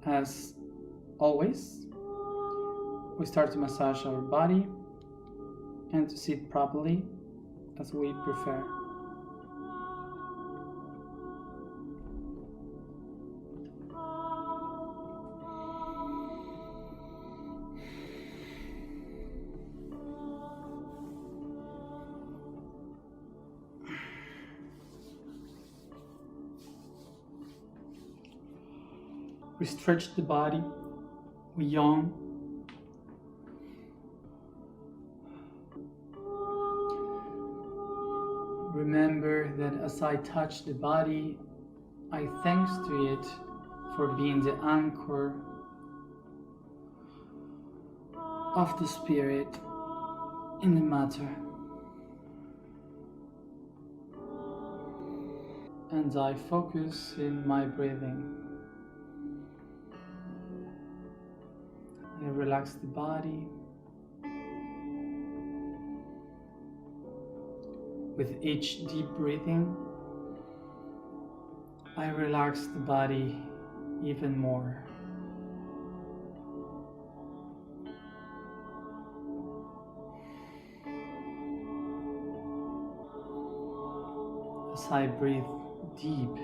As always, we start to massage our body and to sit properly as we prefer. We stretch the body, we yawn. Remember that as I touch the body, I thanks to it for being the anchor of the spirit in the matter. And I focus in my breathing. I relax the body. With each deep breathing, I relax the body even more. As I breathe deep,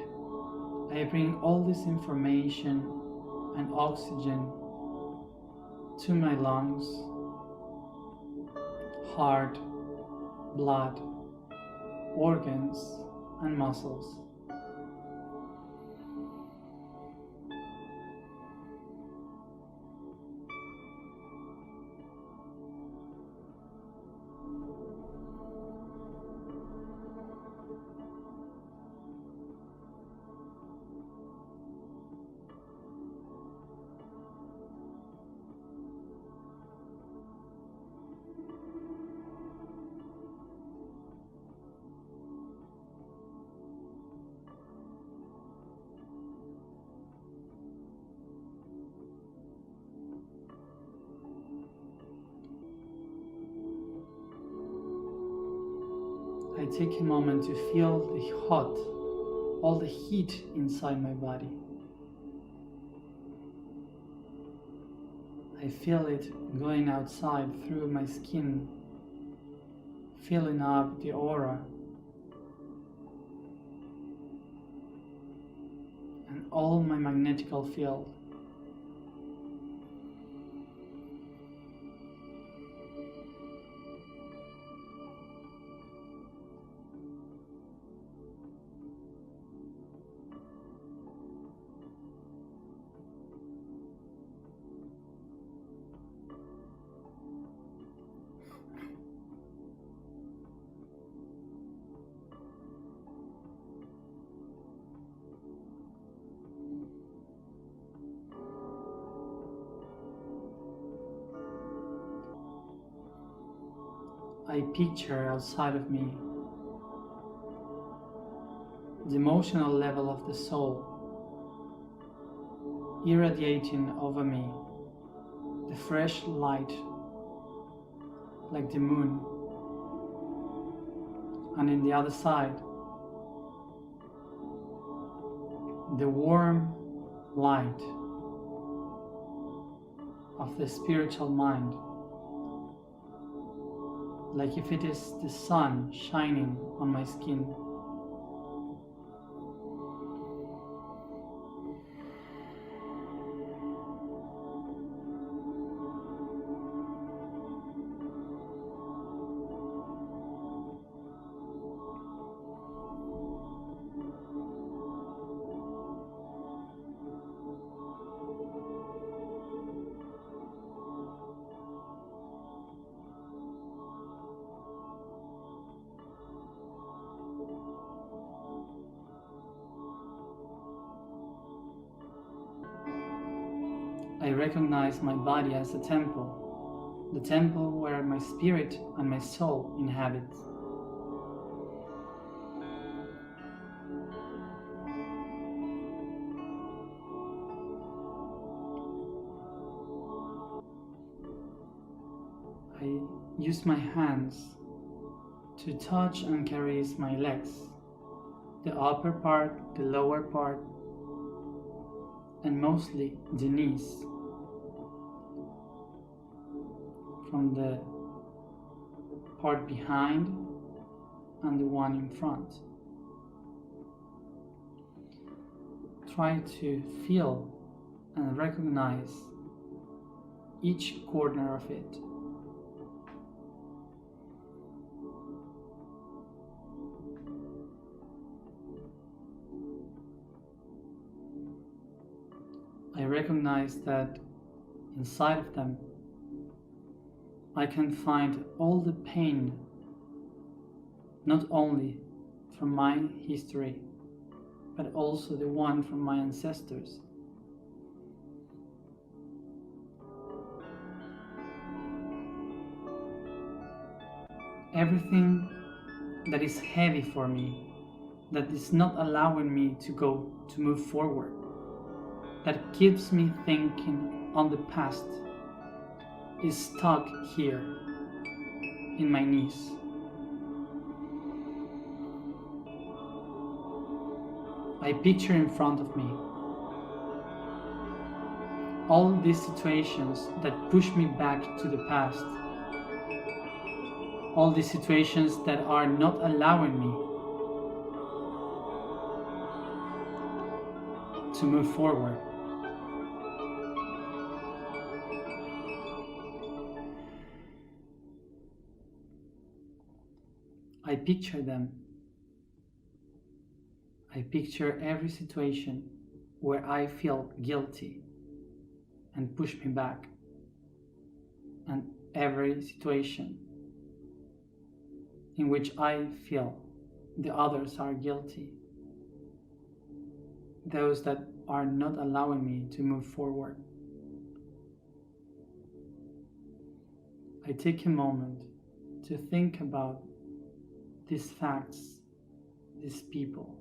I bring all this information and oxygen to my lungs, heart, blood, organs, and muscles. I take a moment to feel the hot, all the heat inside my body. I feel it going outside through my skin, filling up the aura and all my magnetical field. I picture outside of me the emotional level of the soul irradiating over me, the fresh light like the moon, and in the other side the warm light of the spiritual mind, like if it is the sun shining on my skin. I recognize my body as a temple, the temple where my spirit and my soul inhabit. I use my hands to touch and caress my legs, the upper part, the lower part, and mostly the knees, from the part behind and the one in front. Try to feel and recognize each corner of it. I recognize that inside of them I can find all the pain, not only from my history, but also the one from my ancestors. Everything that is heavy for me, that is not allowing me to move forward, that keeps me thinking on the past, is stuck here in my knees. I picture in front of me all these situations that push me back to the past, all these situations that are not allowing me to move forward. I picture them. I picture every situation where I feel guilty and push me back, and every situation in which I feel the others are guilty, those that are not allowing me to move forward. I take a moment to think about these facts, these people.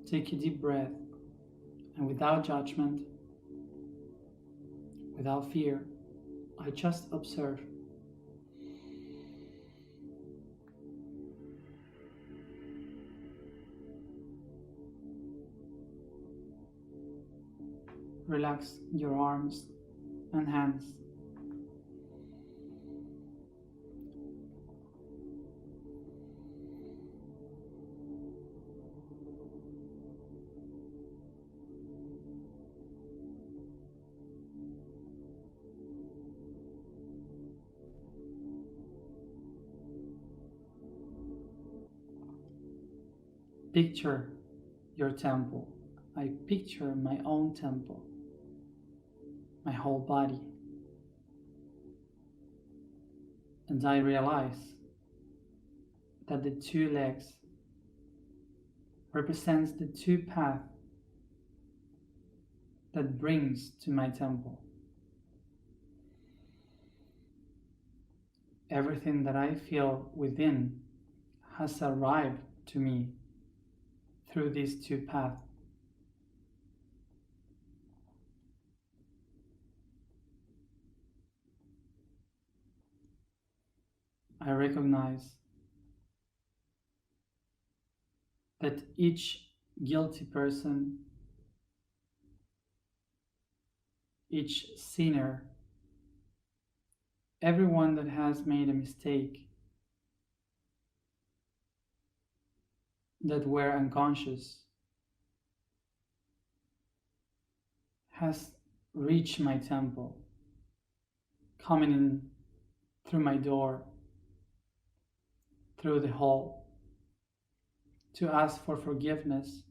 Take a deep breath, and without judgment, without fear, I just observe. Relax your arms and hands. Picture your temple. I picture my own temple, my whole body. And I realize that the two legs represents the two paths that brings to my temple. Everything that I feel within has arrived to me through these two paths. I recognize that each guilty person, each sinner, everyone that has made a mistake, that were unconscious, has reached my temple, coming in through my door, through the hall, to ask for forgiveness,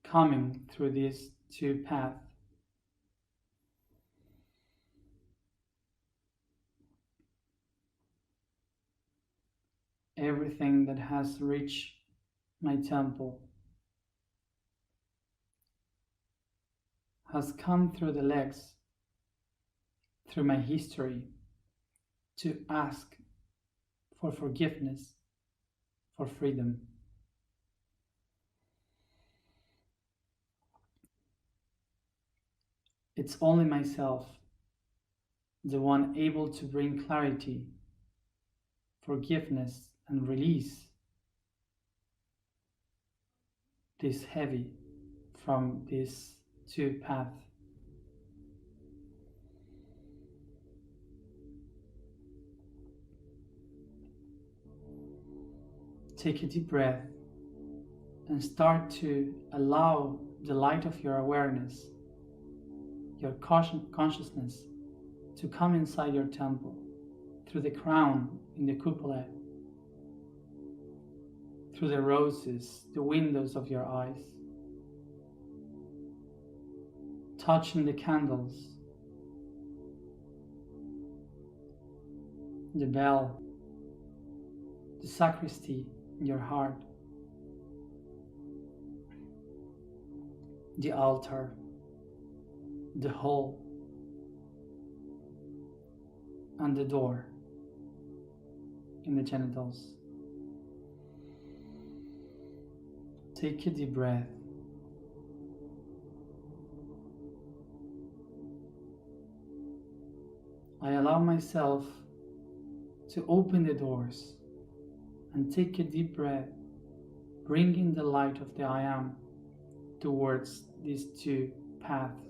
coming through these two paths. Everything that has reached my temple has come through the legs, through my history to ask for forgiveness, for freedom. It's only myself, the one able to bring clarity, forgiveness, and release this heavy from this two path. Take a deep breath and start to allow the light of your awareness, your consciousness, to come inside your temple, through the crown in the cupola, through the roses, the windows of your eyes, touching the candles, the bell, the sacristy in your heart, the altar, the hall, and the door in the genitals. Take a deep breath. I allow myself to open the doors and take a deep breath, bringing the light of the I Am towards these two paths.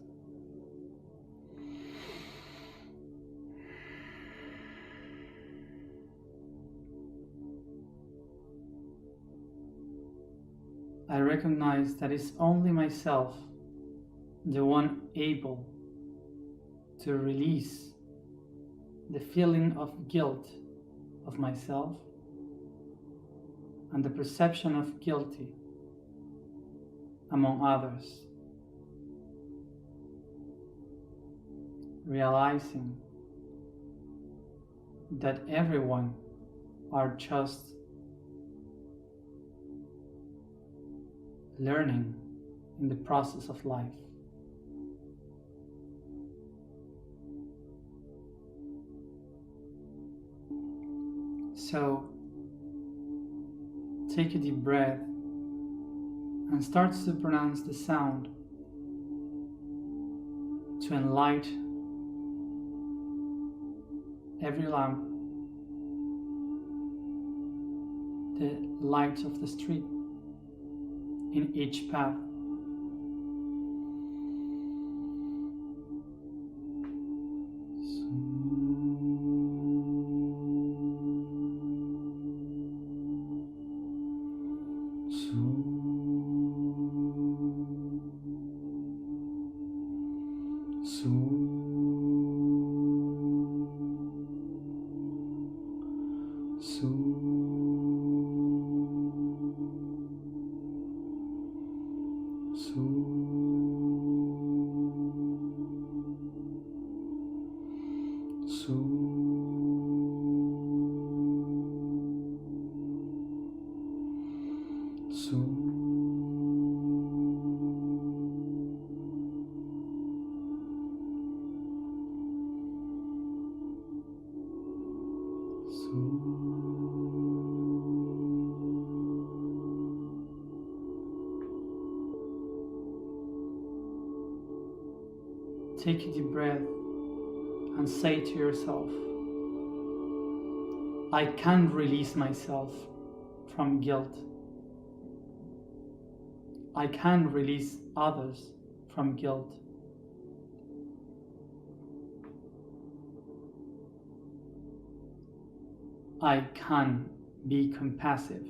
I recognize that it's only myself, the one able to release the feeling of guilt of myself and the perception of guilty among others, realizing that everyone are just learning in the process of life. So take a deep breath and start to pronounce the sound to enlighten every lamp, the lights of the street in each path. Take a deep breath and say to yourself, I can release myself from guilt. I can release others from guilt. I can be compassive.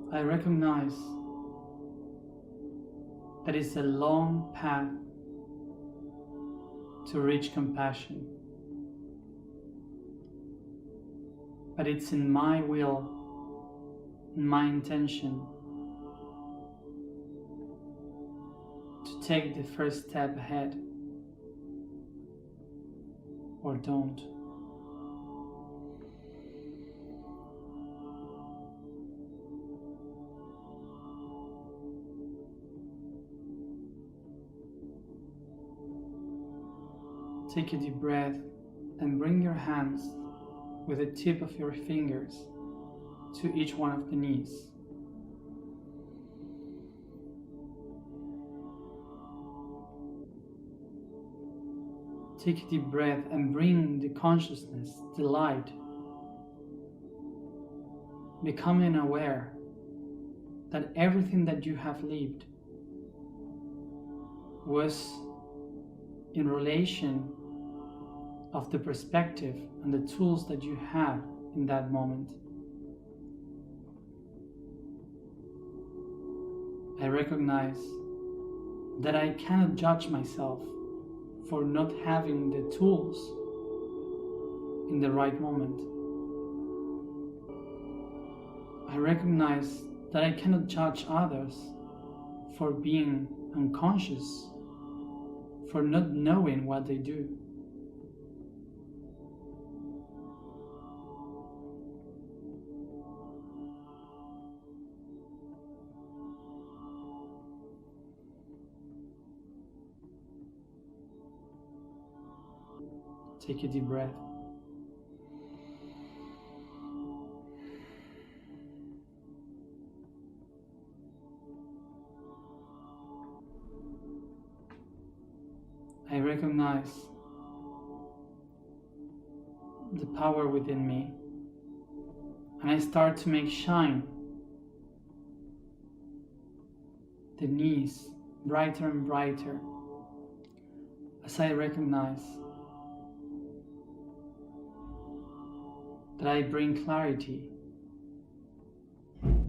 I recognize that is a long path to reach compassion. But it's in my will, in my intention, to take the first step ahead, or don't. Take a deep breath and bring your hands with the tip of your fingers to each one of the knees. Take a deep breath and bring the consciousness, the light, becoming aware that everything that you have lived was in relation of the perspective and the tools that you had in that moment. I recognize that I cannot judge myself for not having the tools in the right moment. I recognize that I cannot judge others for being unconscious, for not knowing what they do. Take a deep breath. I recognize the power within me, and I start to make shine the knees brighter and brighter as I recognize that I bring clarity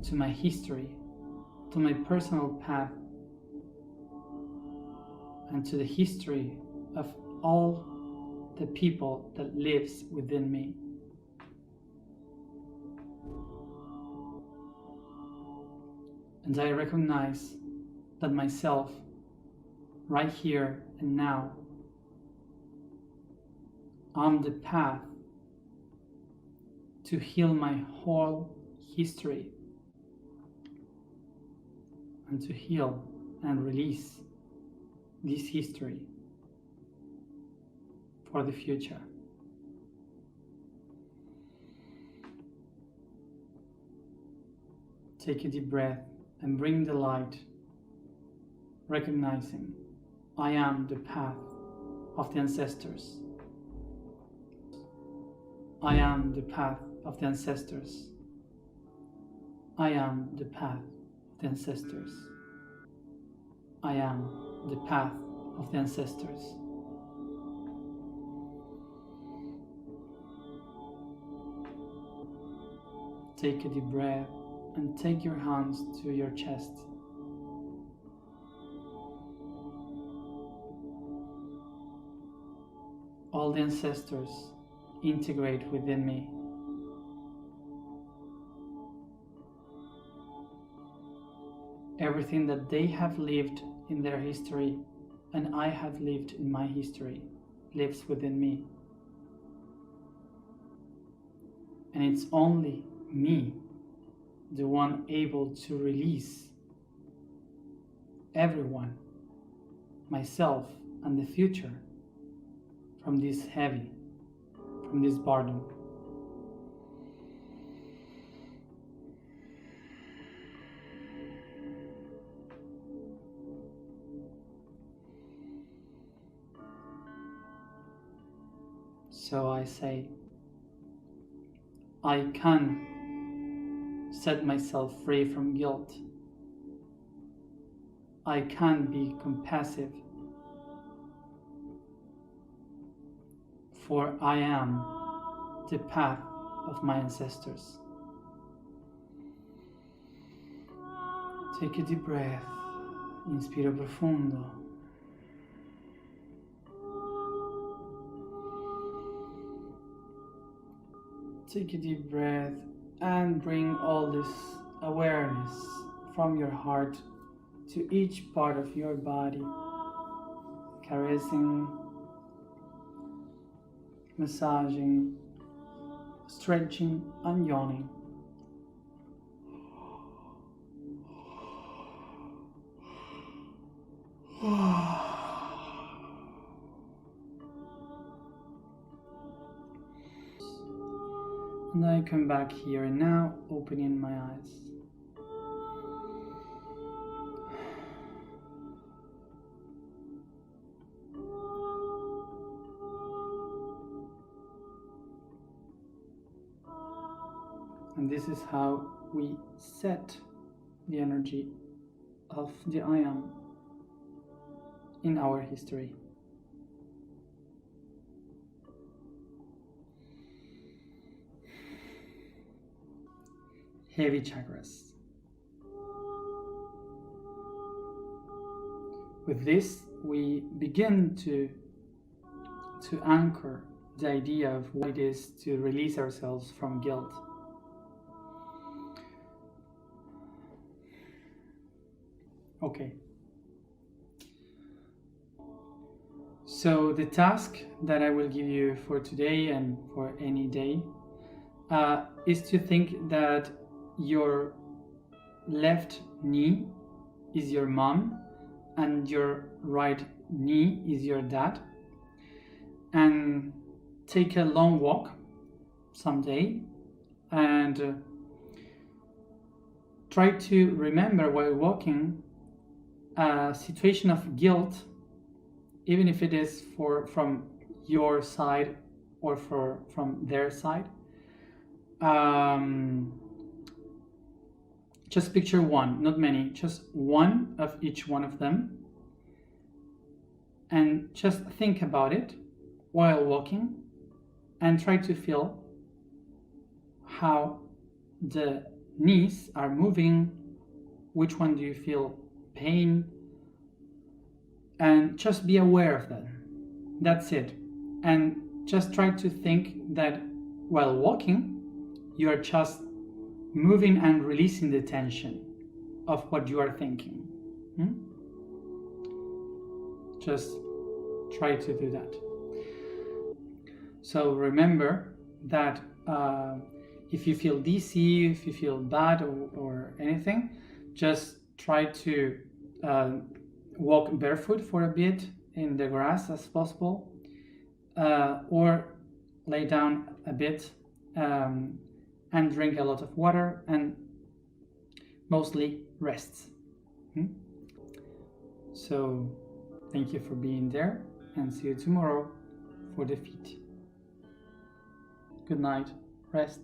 to my history, to my personal path, and to the history of all the people that lives within me. And I recognize that myself, right here and now, on the path to heal my whole history and to heal and release this history for the future. Take a deep breath and bring the light, recognizing I am the path of the ancestors. I am the path of the ancestors. I am the path of the ancestors. I am the path of the ancestors. Take a deep breath and take your hands to your chest. All the ancestors integrate within me. Everything that they have lived in their history and I have lived in my history lives within me. And it's only me, the one able to release everyone, myself and the future, from this heavy, from this burden. So I say, I can set myself free from guilt. I can be compassive, for I am the path of my ancestors. Take a deep breath Inspiro profundo. Take a deep breath and bring all this awareness from your heart to each part of your body, caressing, massaging, stretching, and yawning. And I come back here and now, opening my eyes. And this is how we set the energy of the I Am in our history. Heavy chakras. With this, we begin to anchor the idea of what it is to release ourselves from guilt. Okay. So the task that I will give you for today and for any day is to think that your left knee is your mom and your right knee is your dad, and take a long walk someday and try to remember while walking a situation of guilt, even if it is from your side or from their side. Just picture one, not many, just one of each one of them, and just think about it while walking and try to feel how the knees are moving, which one do you feel pain, and just be aware of that. That's it. And just try to think that while walking, you are just moving and releasing the tension of what you are thinking. Just try to do that. So remember that if you feel dizzy, if you feel bad or anything, just try to walk barefoot for a bit in the grass as possible, or lay down a bit and drink a lot of water, and mostly rest. So thank you for being there, and see you tomorrow for the feet. Good night, rest.